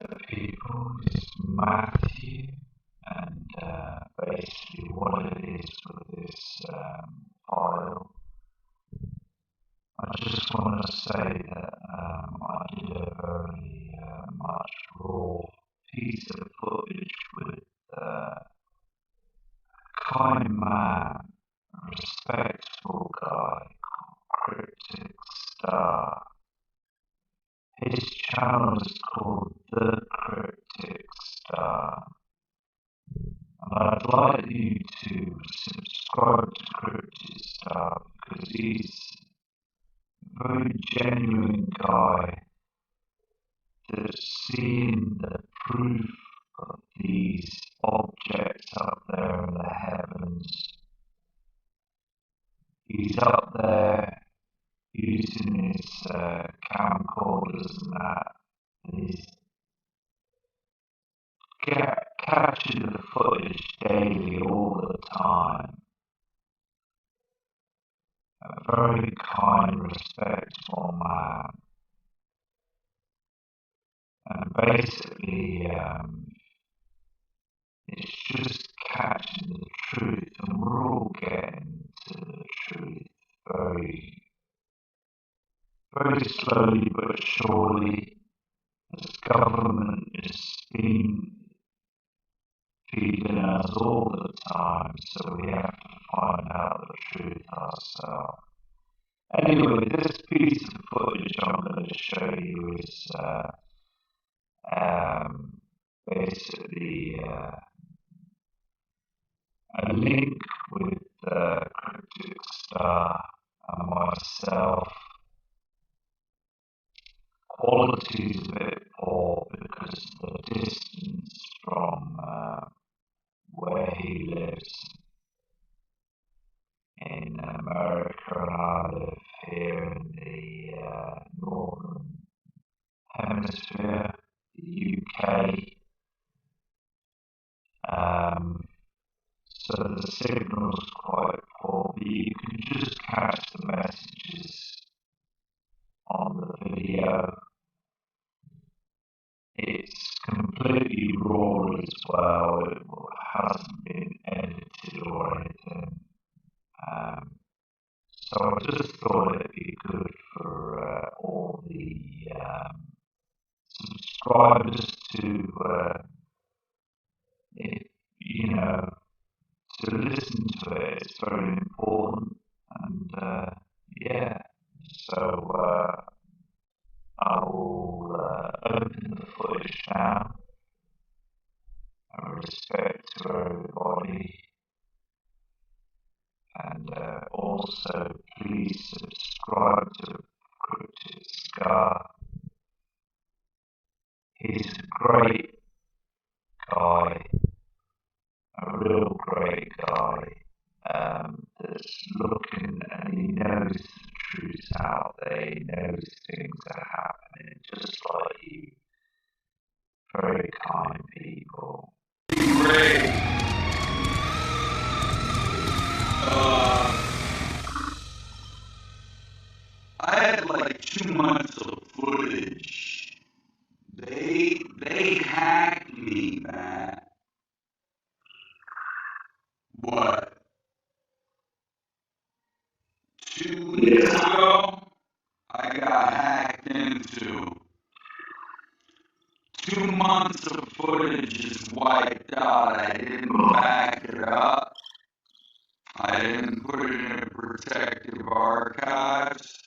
the people is Matthew, and basically what it is with this file. I just want to say that I did a very much raw piece of footage with a kind man, a respectful guy called Cryptic Star. His channel is called The Cryptic Star, and I'd like you to subscribe to Cryptic Star because he's a very genuine guy that's seen the proof of these objects up there in the heavens. He's up there using his camcorders and that, and he's capturing the footage daily, all the time. A very kind, respectful man. And basically, it's just catching the truth, and we're all getting to the truth very, very slowly but surely, as government is been feeding us all the time, so we have to find out the truth ourselves. Anyway, this piece of footage I'm going to show you is basically a link with Cryptic Star and myself. Quality is a bit poor because of the distance from where he lives in America, and I live here in the northern hemisphere, the UK. So the signal's quite poor, but you can just catch the messages on the video. It's completely raw as well, it hasn't been edited or anything. So I just thought it'd be good for all the subscribers to, if, you know, to listen to it. It's very important, and yeah, so I will open the footage now. Respect to everybody, and also please subscribe to Cryptic Star. He's a great guy, a real great guy, that's looking, and he knows the truth out there, he knows things are happening, just like you. Very kind people. Great. I had like 2 months of footage. They hacked me, man. What? 2 weeks ago, I got hacked into. 2 months of footage is wiped out. I didn't back it up. I didn't put it in protective archives.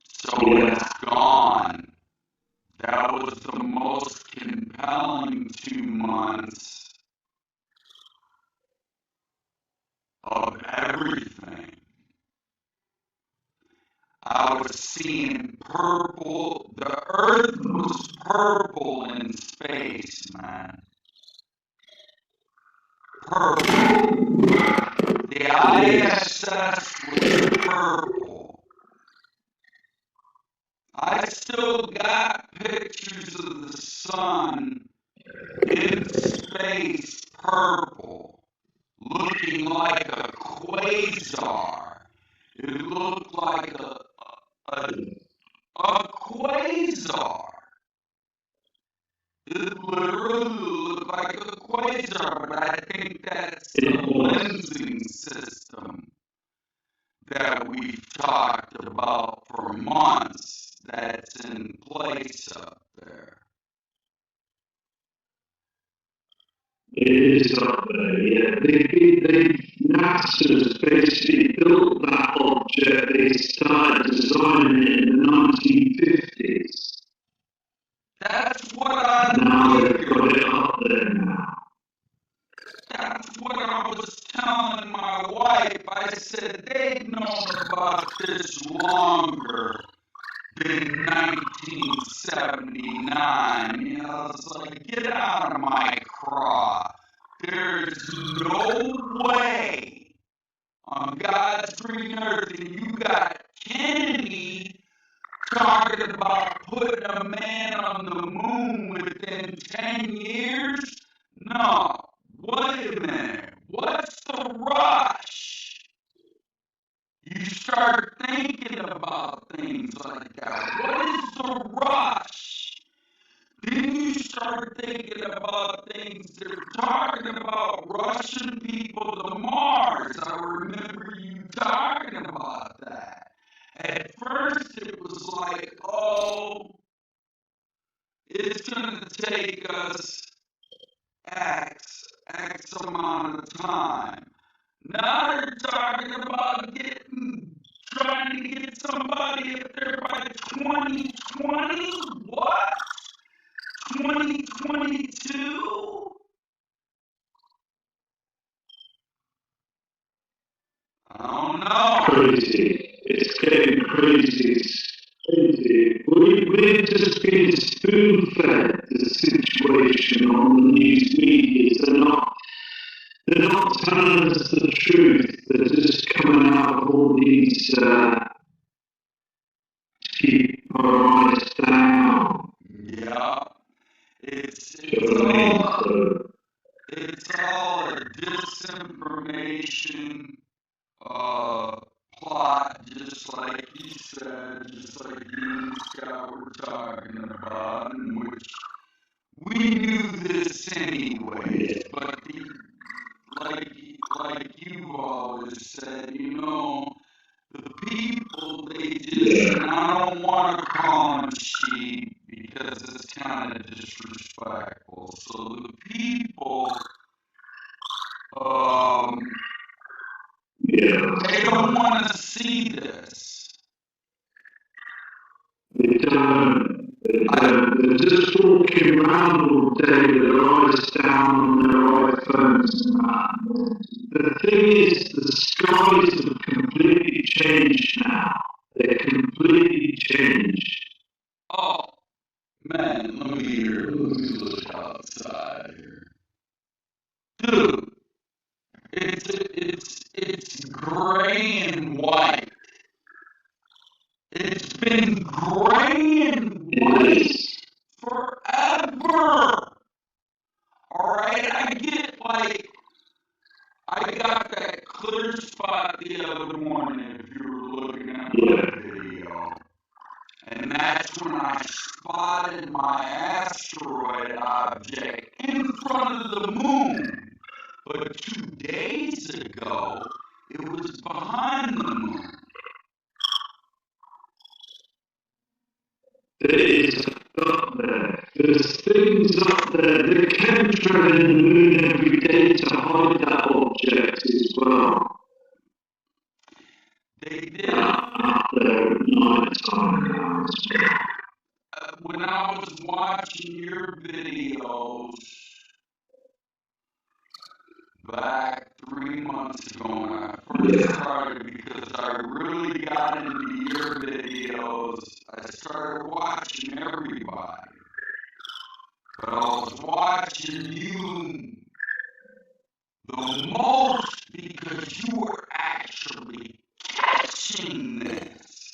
So it's gone. That was the most compelling 2 months of everything. I was seeing purple. The earth was purple in space, man. Purple. The ISS was purple. I still got pictures of the sun in space purple, looking like a quasar. It looked like a quasar. laser, but I think that's the lensing system that we've talked about for months that's in place up there. It is up there, yeah. NASA's basically built that object. They started designing it in the 1950s. That's what I Now they've figured. got it up there now. That's what I was telling my wife. I said they've known about this longer than 1979. You know, it's like, get out of my craw. There's no way on God's green earth, and you got Kennedy talking about putting a man on the moon within 10 years? No. Wait a minute. What's the rush? You start thinking about things like that. What is the rush? Then you start thinking about things. They're talking about rushing people to Mars. I remember you talking about that. At first, it was like, oh, it's going to take us X amount of time. Now they're talking about trying to get somebody up there by 2020. What? 2022? I don't know. Crazy. It's getting crazy. It's crazy. We're just being spoon-fed the situation on the news media. They're not telling us the truth. They're just coming out of all these to keep our eyes down. Yeah. It's all a disinformation plot, just like you said, just like you and Scott were talking about, in which we knew this anyways, but like you've always said, you know, the people, they just, and I don't want to call them sheep because it's kind of disrespectful. So the people, they don't want to see this. They don't. They're just walking around all day with their eyes down on their iPhones and that. The thing is, the skies have completely changed now. They're completely changed. Oh, man, let me look outside here. Dude, it's gray and white. It's been gray and white forever. Alright, I got that clear spot the other morning if you were looking at my video. And that's when I spotted my asteroid object in front of the moon. But 2 days ago, it was behind the moon. There is up there. There's things up there. They chemtrail in the moon every day to hide that object as well. They did. Up there at night time now as well. When I was watching your videos back 3 months ago when I first started, because I really got into your videos, I started watching everybody. But I was watching you the most because you were actually catching this.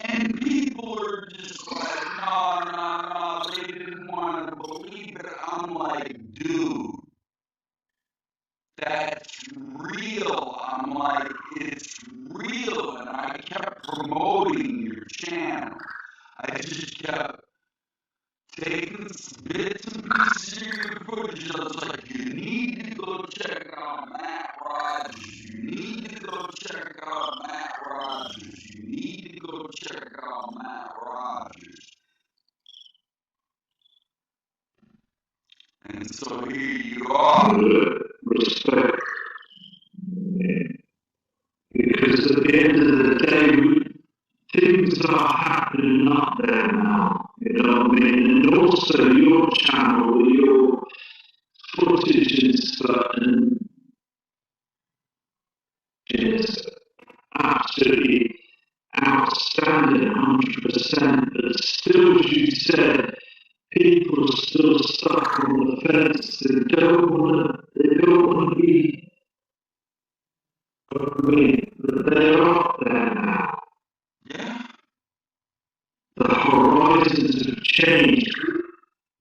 And people are just like, no, they didn't want to believe it. I'm like, dude, that's real. I'm like, it's real. And I kept promoting your channel. I just kept taking bits and pieces of your footage. I was like, you need to go check out Matt Rogers. You need to go check out Matt Rogers. You need to go check out Matt Rogers. And so here you are. Respect. Because at the end of the day, things are happening up there now. You know what I mean? And also your channel, your footage and stuff, and it's absolutely outstanding, 100%. But still, as you said, people are still stuck on the fence. They don't want to be. I mean, they're up there now. Yeah. The horizons have changed.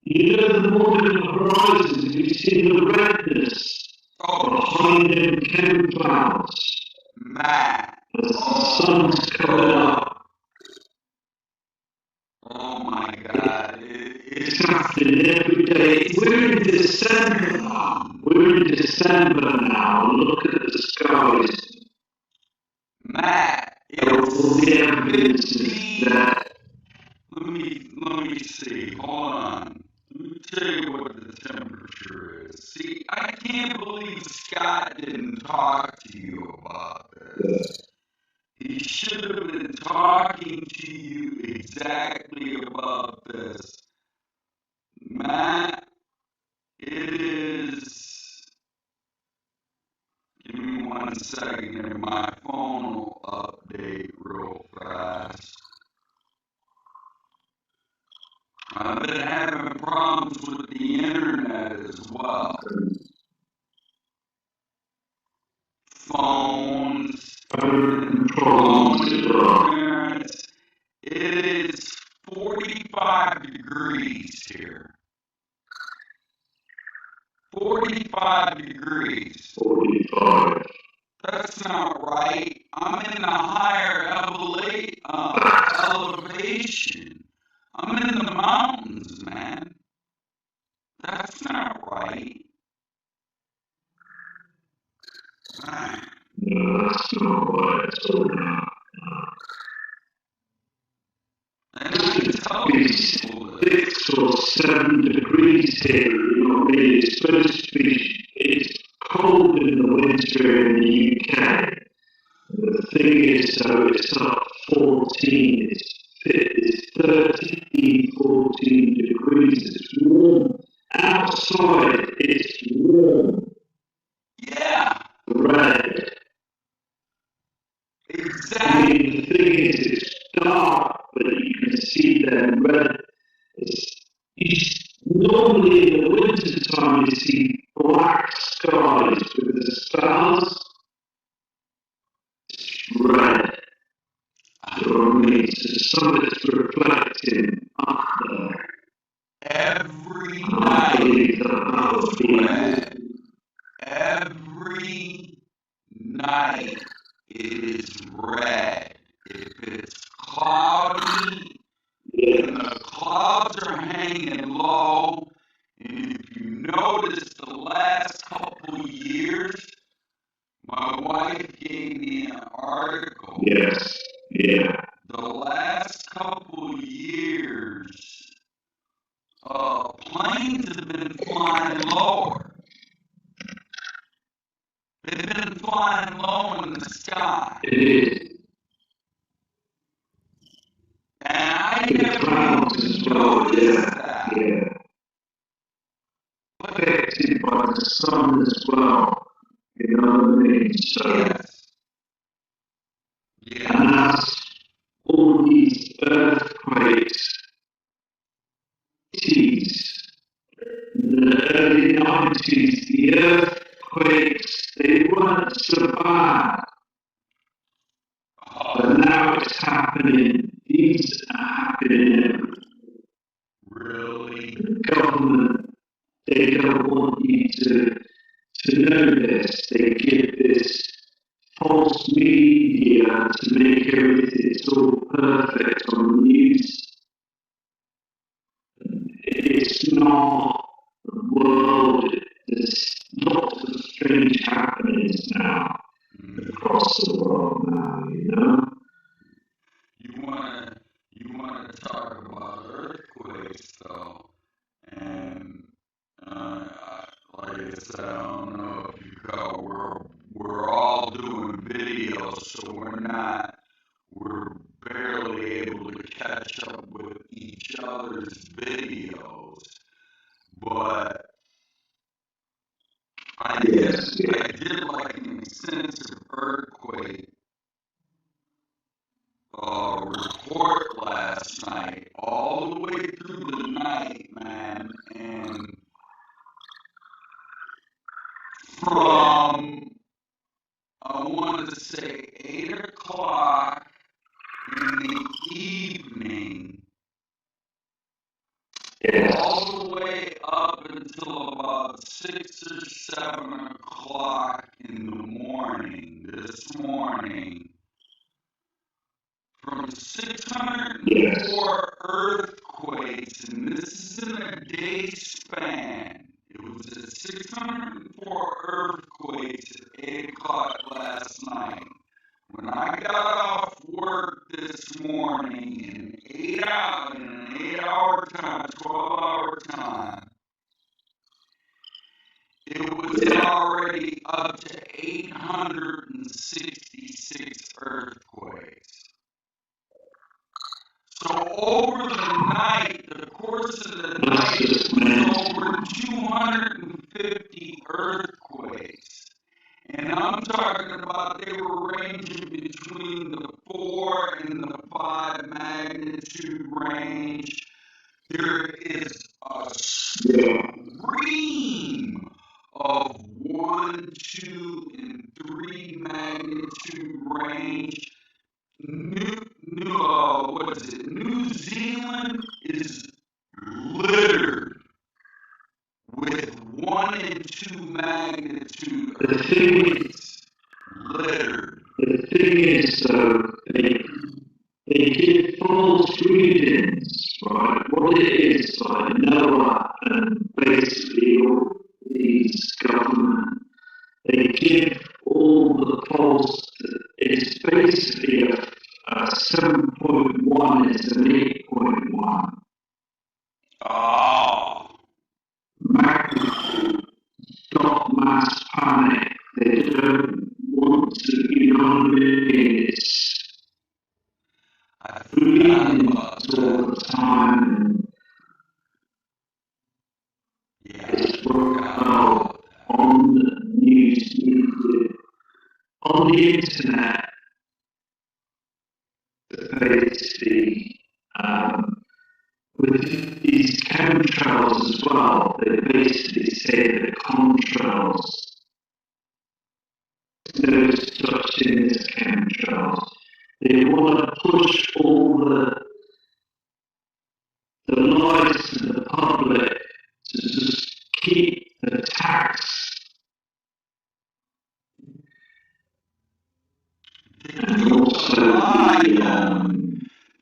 You know the modern horizons, you see the redness behind them chemtrails. Man. As the sun's coming up. Oh my God. It's happening every day. We're in December now. Look at the skies. Matt, All the evidence is there. Let me see. Hold on. Let me tell you what the temperature is. See, I can't believe Scott didn't talk to you about this. He should have been talking to you exactly about this. Matt, it is. Give me 1 second here. My phone will update real fast. I've been having problems with the internet as well. Phones, interference. It is 45 degrees here. 45 degrees. 45. That's not right. I'm in a higher elevation. I'm in the mountains, man. That's not right. Man. No, that's not right at all now. And I tell people this. 6 or 7 degrees here, you know what I mean? It's supposed to be, it's cold in the winter in the UK. The thing is, though, it's up 14, it's 13, 14 degrees, it's warm. Outside, it's warm. Yeah. Red. Exactly. I mean, the thing is, it's dark, but you can see them red. Normally in the winter time, you see black skies with the stars. Red. You know what I mean? So something's reflecting up there. Every I night believe that it's red. Every night it is red. If it's cloudy and the clouds are hanging low, and if you notice the last couple years, my wife gave me an article. Yes. Yeah. The last couple years, planes have been flying lower. They've been flying low in the sky. It is. And I The never clouds as even well, noticed that. yeah. Affected by the sun as well. You know what I mean? So, Yes. and that's all these earthquakes, in the early 90s, the earthquakes, they weren't so bad. But now it's happening. These are happening. Really? The government, they don't want you to know this. They give this false media to make everything all perfect on the news. it's not the world. There's lots of strange happenings now across the world now, you know. You wanna talk about earthquakes though, and like I said, I don't know if you got we're all doing videos, so we're barely able to catch up with each other's videos, but I did like an extensive earthquake report last night, all the way through the night, man, and from I want to say 8 o'clock in the evening, all the way up until about 6 or 7 o'clock in the morning, this morning, from 604 earthquakes, and this is in a day span. It was at 604 earthquakes at 8 o'clock last night. When I got off work this morning in an 8-hour time, 12-hour time, it was already up to 866 earthquakes. So over the night, the course of the night, it was over 250 earthquakes. And I'm talking about they were ranging between the 4 and the 5 magnitude range. There is a stream of 1, 2, and 3 magnitude range. New Zealand is littered with 1 and 2 magnitude earthquakes. Littered. The thing is, though, they give false readings, right? What it is, like NOAA and basically all these government, they give all the false. It's basically a 7.1 is an 8.1. Oh. Magnitude. Stop mass panic. They don't want to, you know what I mean? It's readings all the time. Yeah, it's well on the news, on the internet, basically, with these chemtrails as well, they basically say that contrails, no such thing as chemtrails. They want to push all the lies to the public to just keep the tax and also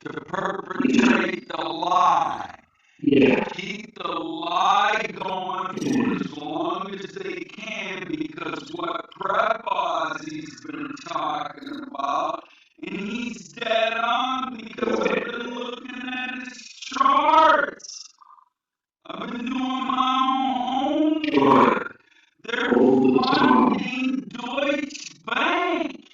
to perpetrate the lie. Yeah. Keep the lie going for as long as they can, because what Prep Ozzy's been talking about, and he's dead on because I've been looking at his charts. I've been doing my own homework. They're funding Deutsche Bank.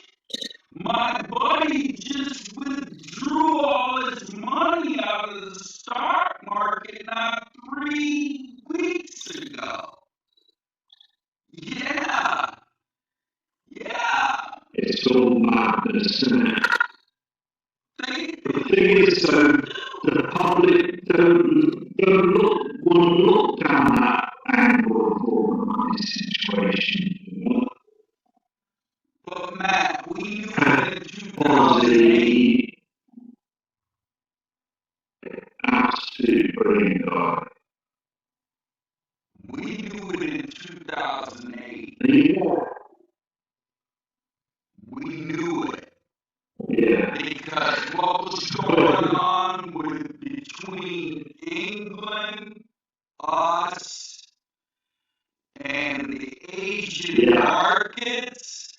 My buddy just withdrew all his money out of the stock market not 3 weeks ago. Yeah. It's all madness, isn't it? The thing is, the public don't want to look down that angle of organised situation, you know? But Matt, we knew it in 2008. Absolute brilliant guy. We knew it in 2008. Yeah. We knew it. Yeah. Because what was going on between England, us and the Asian markets,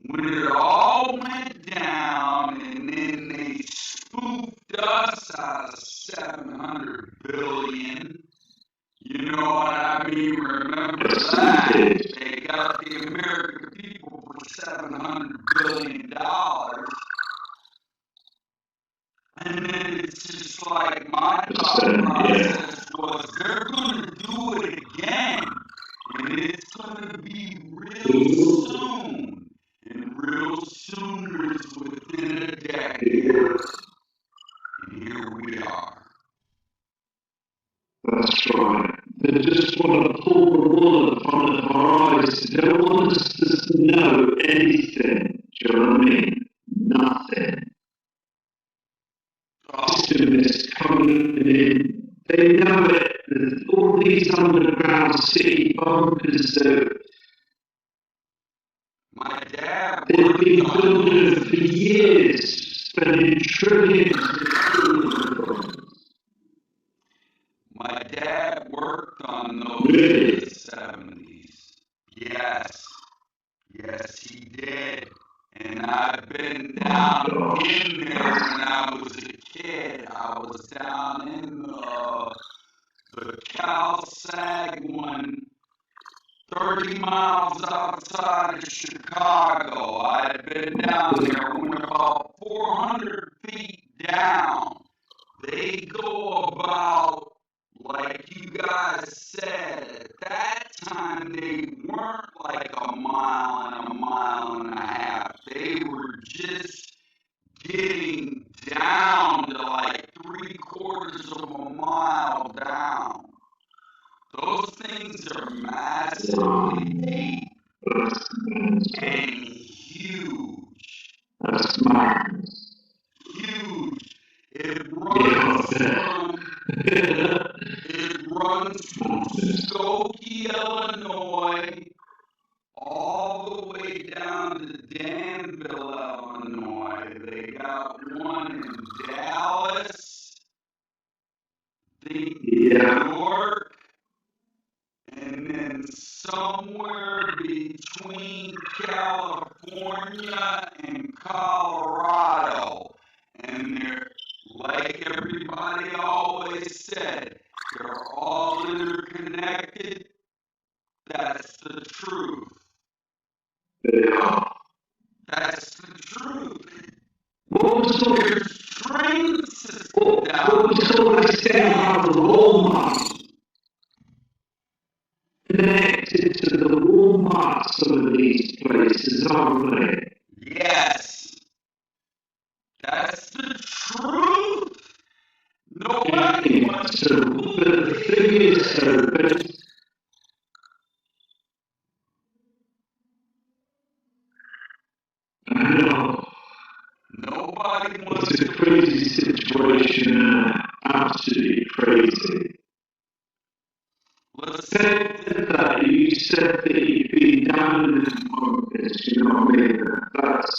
when it all went down, and then they spoofed us out of 700 billion. You know what I mean? Remember that? They got the American people for $700 billion. And then it's just like my thought process was they're going to do it again. And it's going to be real soon. And real soon is within a decade. And here we are. That's right. They just want to pull the wool from the horizon. They don't want us to know anything. Do you know what I mean? Nothing. System is coming in. They know it. There's all these underground city bunkers My dad they've been building for years, spending trillions and trillions. My dad worked on those in the 70s. Yes. Yes, he did. And I've been down in there when I was a kid. I was down in the Cal Sag one, 30 miles outside of Chicago. I had been down there, went about 400 feet down. They go about, like you guys said, at that time they weren't like a mile and a half. They were just getting down to like 3/4 of a mile down. Those things are massively deep and huge. That's mad. Huge. It runs from Skokie, Illinois, all the way down to Danville, Illinois. They got one in Dallas, New York, and then somewhere between California and Colorado. And they're, like everybody always said, they're all interconnected. That's the truth. That's the truth. There's train system down there. Connected to the Walmarts of these places, aren't they? Yes. That's the truth. Nobody wants to believe but the thing is, I know. Nobody wants It's a crazy situation, absolutely crazy. You said that you've been down in the bunkers, you know what I mean? That's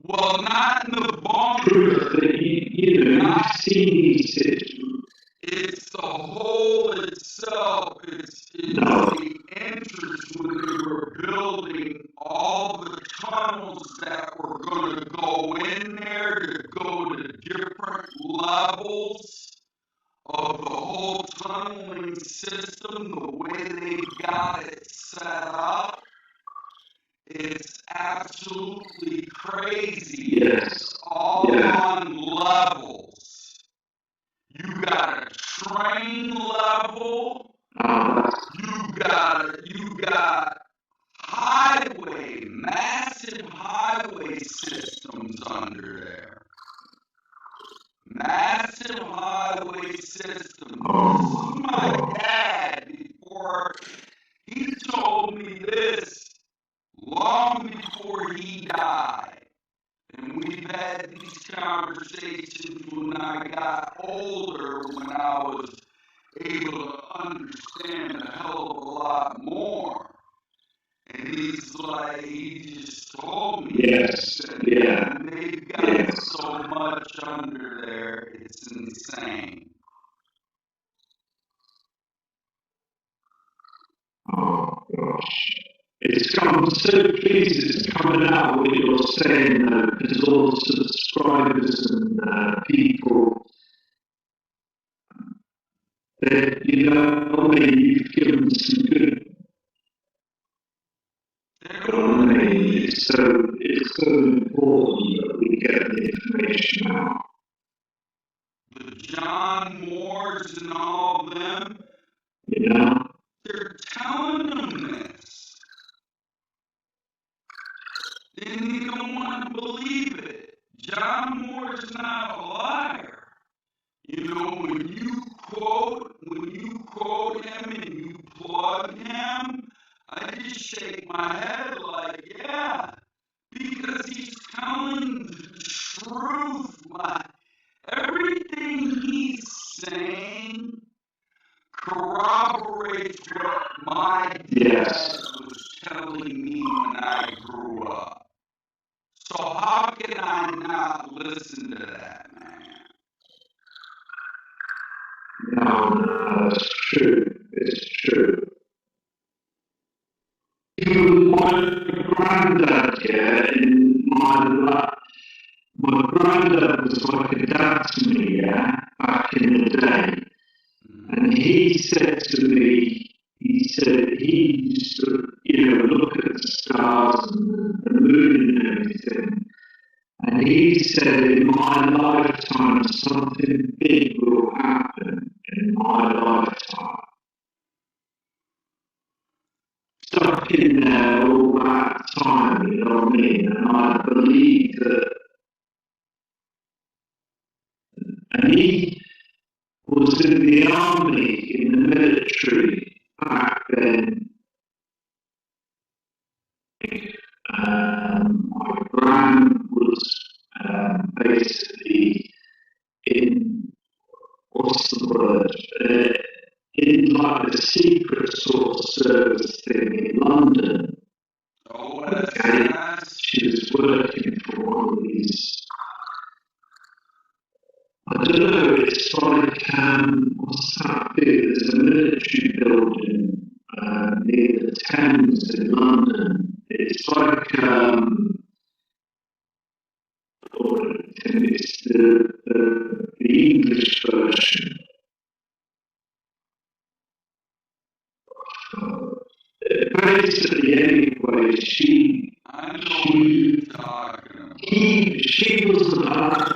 well, not in the bunker. proof that you've seen these situations. It's the hole itself. It's the entrance when they were building all the tunnels that were going to go in there to go to different levels of the whole tunneling system, the way they got it set up. It's absolutely crazy. Yes. It's all on levels. You got a train level. You got massive highway systems under there. Massive highway systems. This is my dad before he told me this long before he died. And we've had these conversations when I got older, when I was able to understand a hell of a lot more. And he just told me, and they've got so much under there, it's insane. I'm so pleased it's coming out what you're saying, though, because all subscribers and people, that, you know, I mean, you've given some good. I mean, it's so important that we get the information out. The John Moores and all them, You know? they're telling them this. And you don't want to believe it. John Moore's not a liar. You know, when you quote him and you plug him, I just shake my head like, yeah, because he's telling the truth. Everything he's saying corroborates what my dad was telling me when I grew up. So how can I not listen to that, man? No, it's true. It's true. Even my granddad, yeah, my granddad was like a dad to me, yeah, back in the day. And he said to me, he used to, you know, look at the stars and the moon and everything. And he said, in my lifetime, something big will happen in my lifetime. Stuck in there all that time, you know what I mean? And I believe that. And he was in the army, in the military back then. My grand was basically in, what's the word? In like a secret sort of service thing in London. Oh, okay, she was working for one of these. I don't know, it's like, what's that bit? There's a military building near the Thames in London. It's like, it's the English version. Basically, anyway, she was allowed,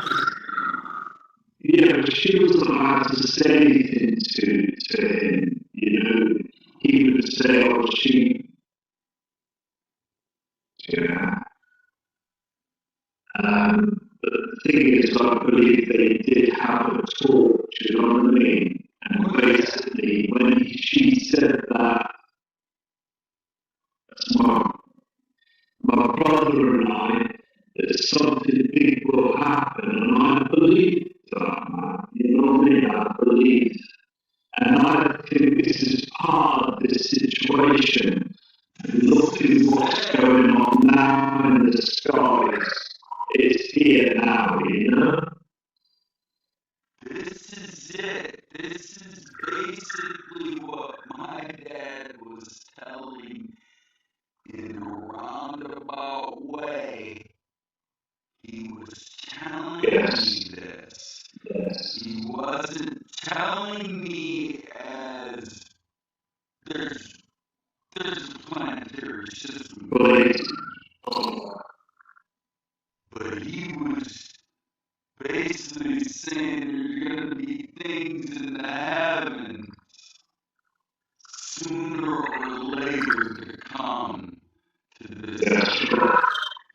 she was allowed to say anything to him, you know. He would say, oh, yeah. But the thing is, I believe they did have a talk, you know what I mean? And basically, when she said that, my brother and I, that something big will happen, and I believe that, man. You know what I mean? I believe. And I think this is part of this situation. And looking what's going on now in the skies, it's here now, you know? This is it. This is basically what my dad was telling in a roundabout way. He was telling me this. He wasn't telling me as there's a planetary system. But he was basically saying there's going to be things in the heavens sooner or later to come to this earth.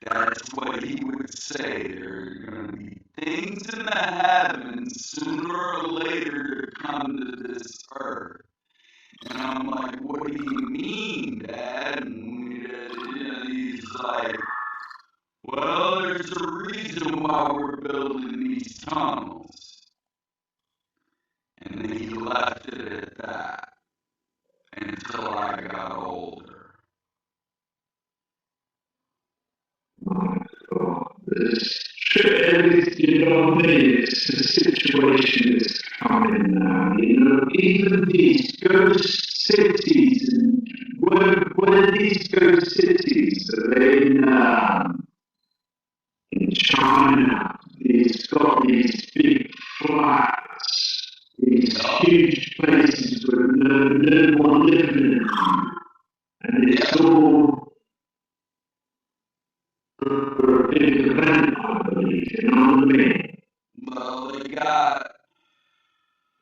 That's what he would say. There are going to be things in the heavens sooner or later to come to this earth. And I'm like, what do you mean, Dad? And he's like, well, there's a reason why we're building these tunnels. And then he left it at that until I got older. You know what I mean? It's the situation that's coming now, you know, even these ghost cities and where one of these ghost cities, in China, it's got these big flats, these huge places where no one living in them. And it's all for a big event, I believe, you know what I mean? Well, they got.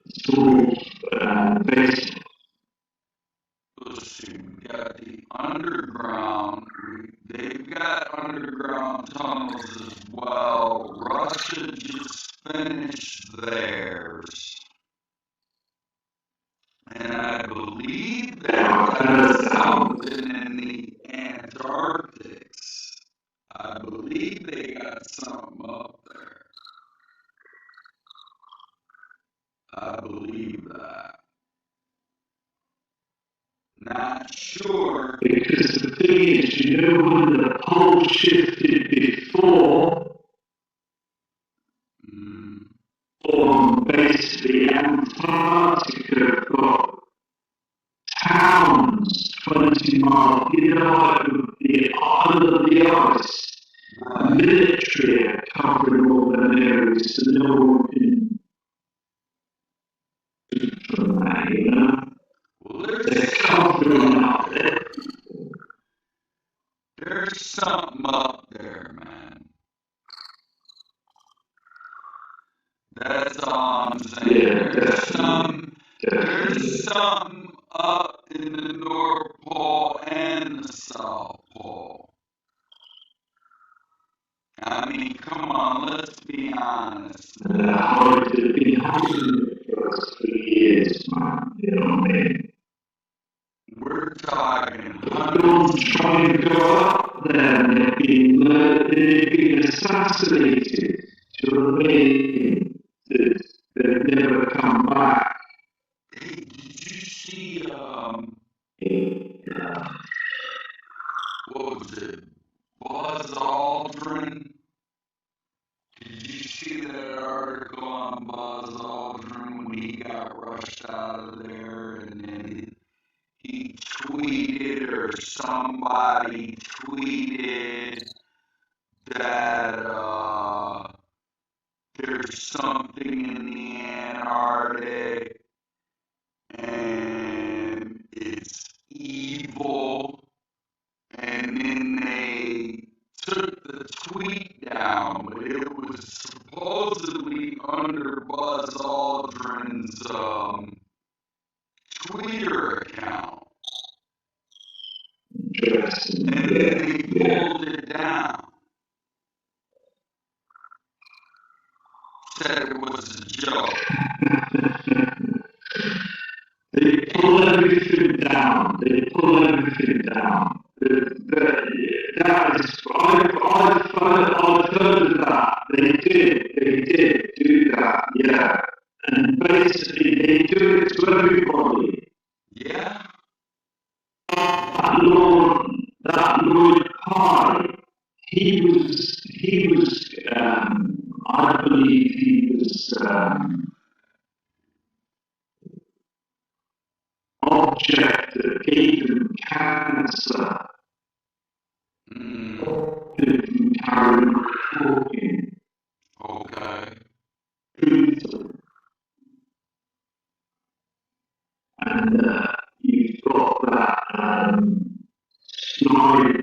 It's all based. Let's see, we got the underground. They've got underground tunnels as well. Russia just finished theirs. And I believe they've got something in the Antarctics. I believe they got something up there. I believe that. Not sure. Because the thing is, you know, when the pole shifted before, basically Antarctica got towns 20 miles, you know, under the ice. The military are covering all them areas so no one can do from that, you know. Well, they're covering up there. There's something up there, man. That's all I'm saying. Yeah, there's some up in the North Pole and the South Pole. I mean, come on, let's be honest. I've been hunting for us for years, man. You know what I mean? We're talking hundreds trying to go up there and they've been assassinated. Do you know what I mean? They've never come back. Hey, did you see, what was it? Buzz Aldrin? Did you see that article on Buzz Aldrin when he got rushed out of there and then he tweeted or somebody tweeted that there's something in the Antarctic and it's evil, and then they took the tweet down, but it was supposedly under Buzz Aldrin's Twitter account. And then they pulled it down. Said it was a joke. They pull everything down. That is, I've heard of that. They did do that, yeah. And basically, they do it to everybody. Yeah. That Lord Pye, he was, I believe he was, object that gave him cancer. Didn't carry on talking. Okay. And you've got that Snyder,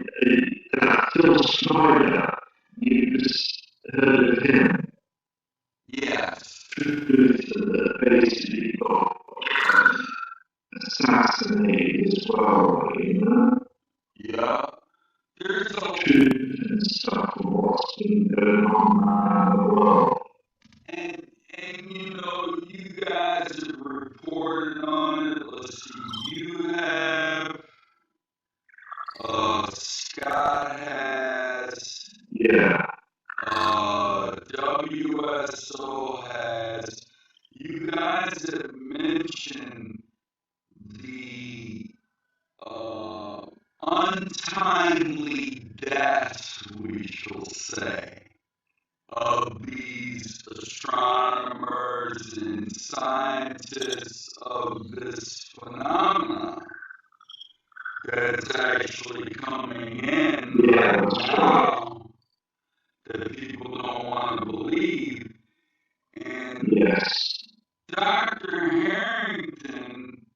Phil Snyder. You just heard of him. Yes. That basically got assassinated as well, you know? Yeah. There's a truth and stuff of what's been going on around the world. And you know, you guys have reported on it. Let's see, you have, Scott has, Yeah. WSO has. You guys have mentioned the untimely deaths, we shall say, of these astronomers and scientists of this phenomenon. that's actually coming in Yeah, right that's right. now that people don't want to believe. And Yes. Dr. Harrington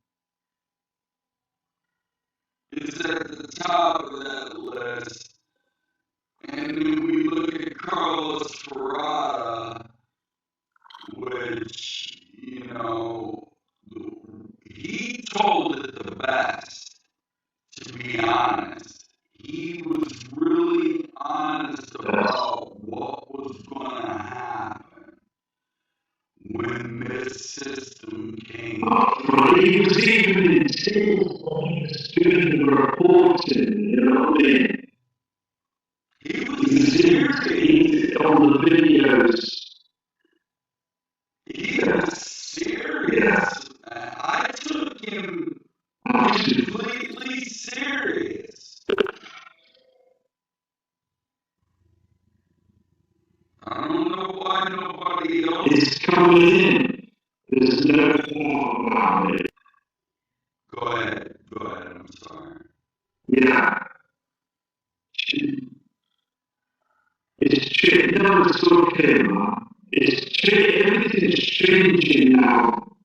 is at the top of that list. And then we look at Carlos Ferrara, which, he told it the best, to be honest. He was really honest about what was going to happen when this system came. He was even in tears when he was doing the reporting, you know what I mean? He was serious. On the videos. He was serious. I took him completely serious. I don't know why nobody else. It's coming in. There's no doubt about it. Go ahead, I'm sorry. Yeah. It's true. No, it's okay, man. It's true. Everything's changing now.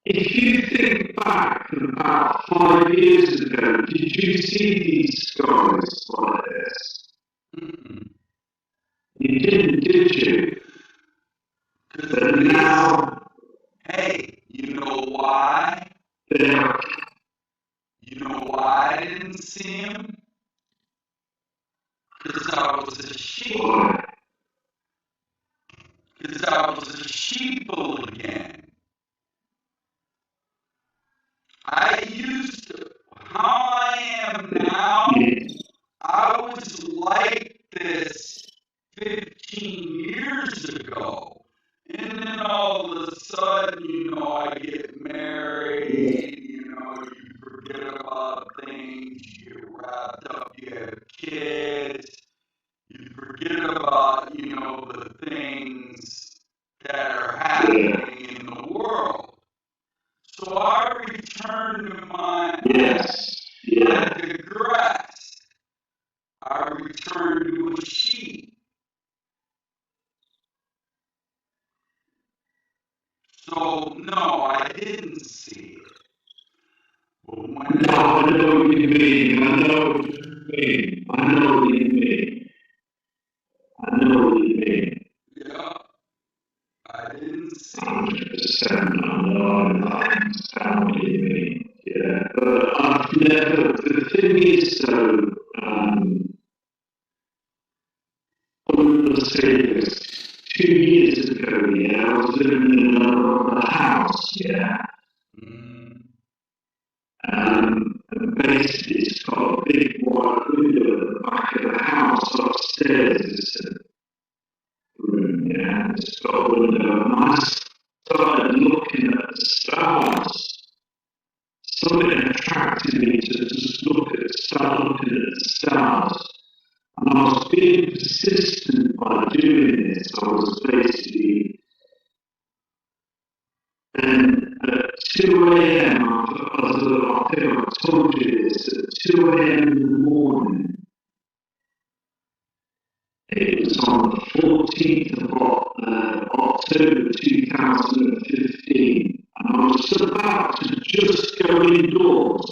If you think back about 5 years ago, did you see these guys like this? Mm-mm. You didn't, did you? But now, hey, you know why? they're. You know why I didn't see him? Because I was a sheep. Because I was a sheeple again. I used to, how I am now, I was like this 15 years ago. And then all of a sudden, I get married, you forget about things, you get wrapped up, you have kids, you forget about, the things that are happening in the world. So I return to my, I digress. I return to a sheep. So, no, I didn't see it. But when No, I know what you mean. I know what you mean. I know what you mean. I know what you mean. Yeah, I didn't see 100%. I understand what you mean. Yeah, but I've never. The thing is, though, I'm going to say this. 2 years ago, yeah, I was living in another house, yeah. And basically, it's got a big wide window at the back of the house upstairs. It's a room, yeah, and it's got a window. And I started looking at the stars. Something attracted me to just start looking at the stars. And I was being persistent by doing this. I was basically, and at 2 a.m., I think I told you this, at 2 a.m. in the morning, it was on the 14th of October 2015, and I was about to just go indoors,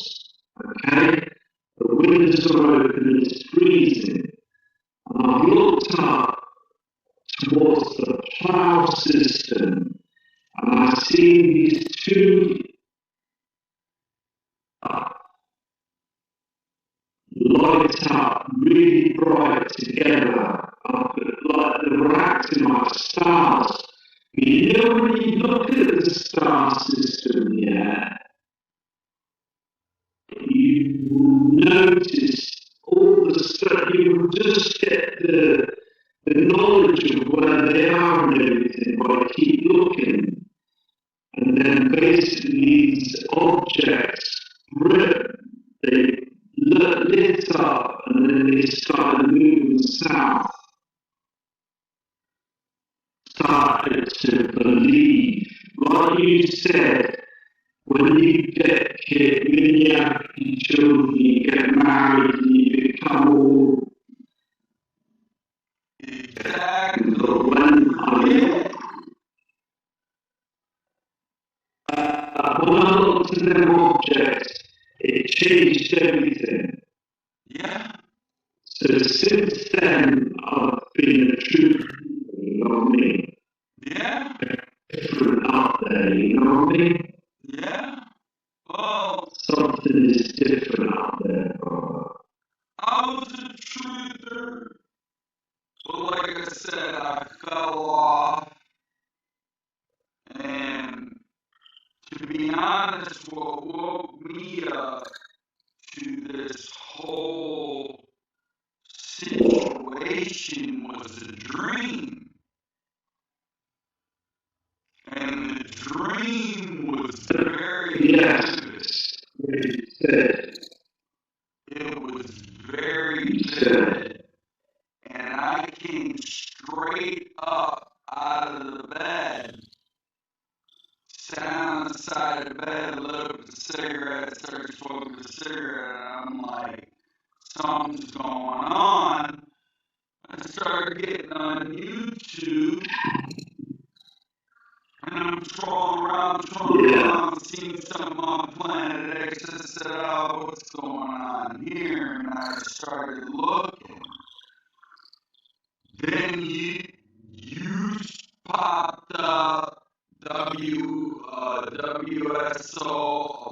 okay? The windows are open, it's freezing, and I looked up towards the plough system, and I see these two light up really bright together, like they were acting like stars. You know, when you look at the star system, yeah, you will notice all the stuff, you will just get the knowledge of where they are and everything by keep looking. And then basically these objects, they lit up and then they started moving south. Started to believe, like you said, when you get kids, when you have children, you get married, and you become all Exactly. but when Yeah. when I looked at them objects, it changed everything. Yeah. So since then, I've been a true, you know what I mean? Yeah. Different out there, you know what I mean? Yeah. Well, Something is different out there. I was a truther. But like I said, I fell off. And to be honest, what woke me up to this whole situation was a dream. And the dream was very vivid. It was very vivid. And I came straight up out of the bed, sat on the side of the bed, lit up a cigarette, started smoking a cigarette, and I'm like, something's going on. I started getting on YouTube, and I'm trolling around, seeing something on Planet X. I said, oh, what's going on here? And I started looking. Then you popped up, WSO,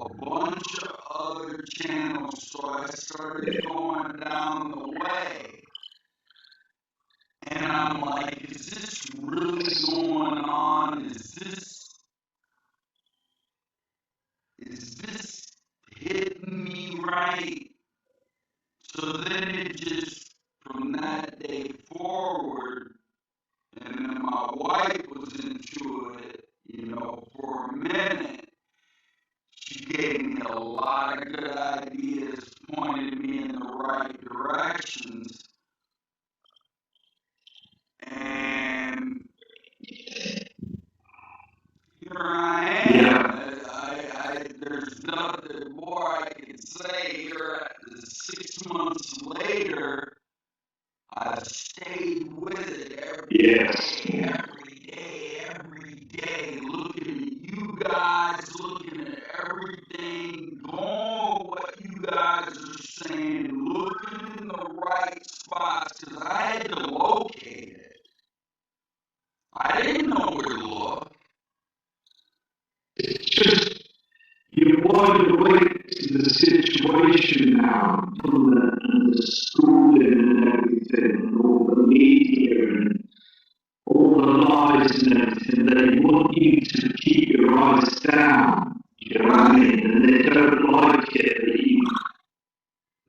a bunch of other channels, so I started going down the way. And I'm like, is this really going on? Is this hitting me right? So then it just, from that day forward, and then my wife was into it, for a minute. She gave me a lot of good ideas, pointed me in the right directions. And here I am. There's nothing more I can say. Here, 6 months later, I've stayed with it every day, looking at you guys, looking at everything, going what you guys are saying, looking in the right spots, because I had to locate it. I didn't know where to look. It's just, you wide awake to the situation now, from the schooling and everything, and all the media and all the lies and everything. They want you to keep your eyes down, you know what I mean? And they don't like it that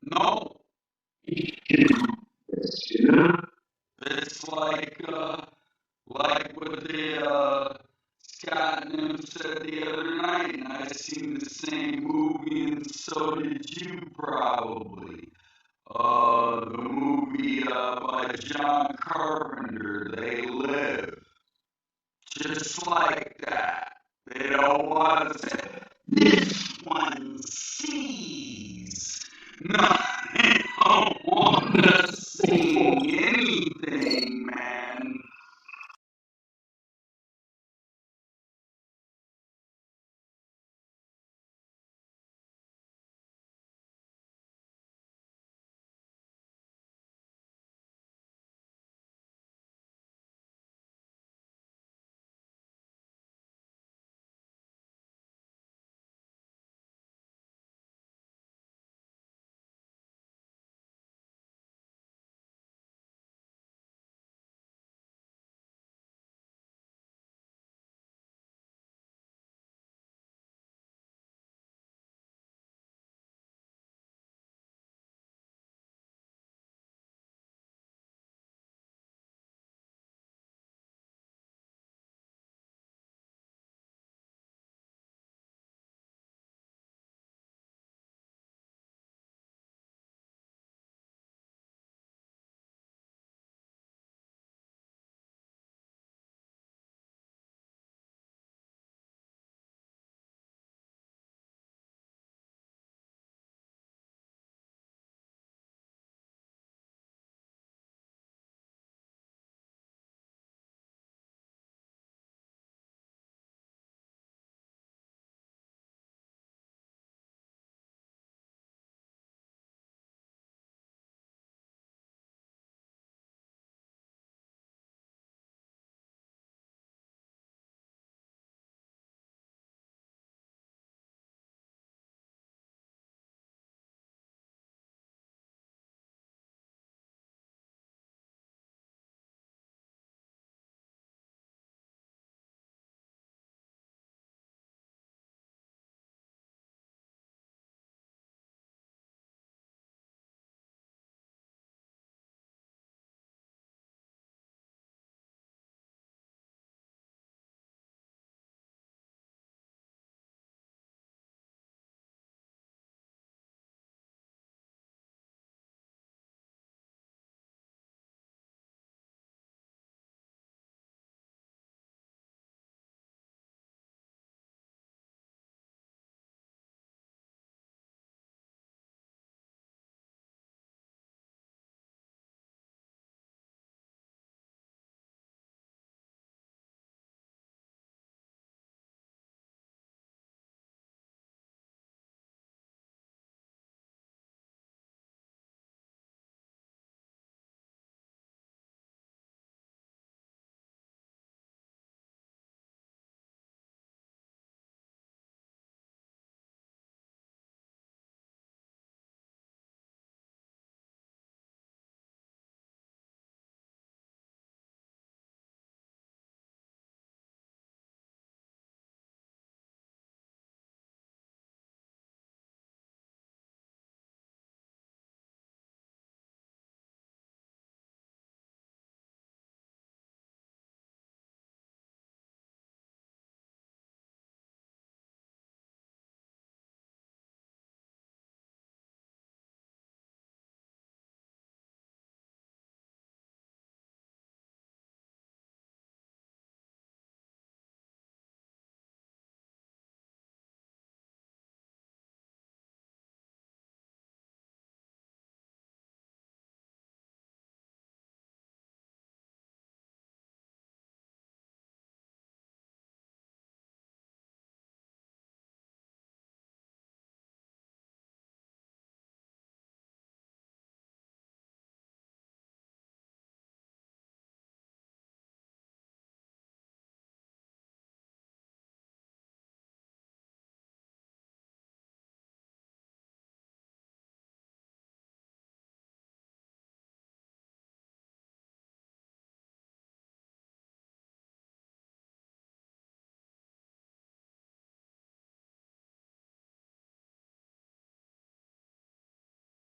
No. you can, you know? It's like what the Scott and him said the other night, and I seen the same movie, and so did you probably. The movie by John Carpenter, They Live. Just like that. They don't want to say, this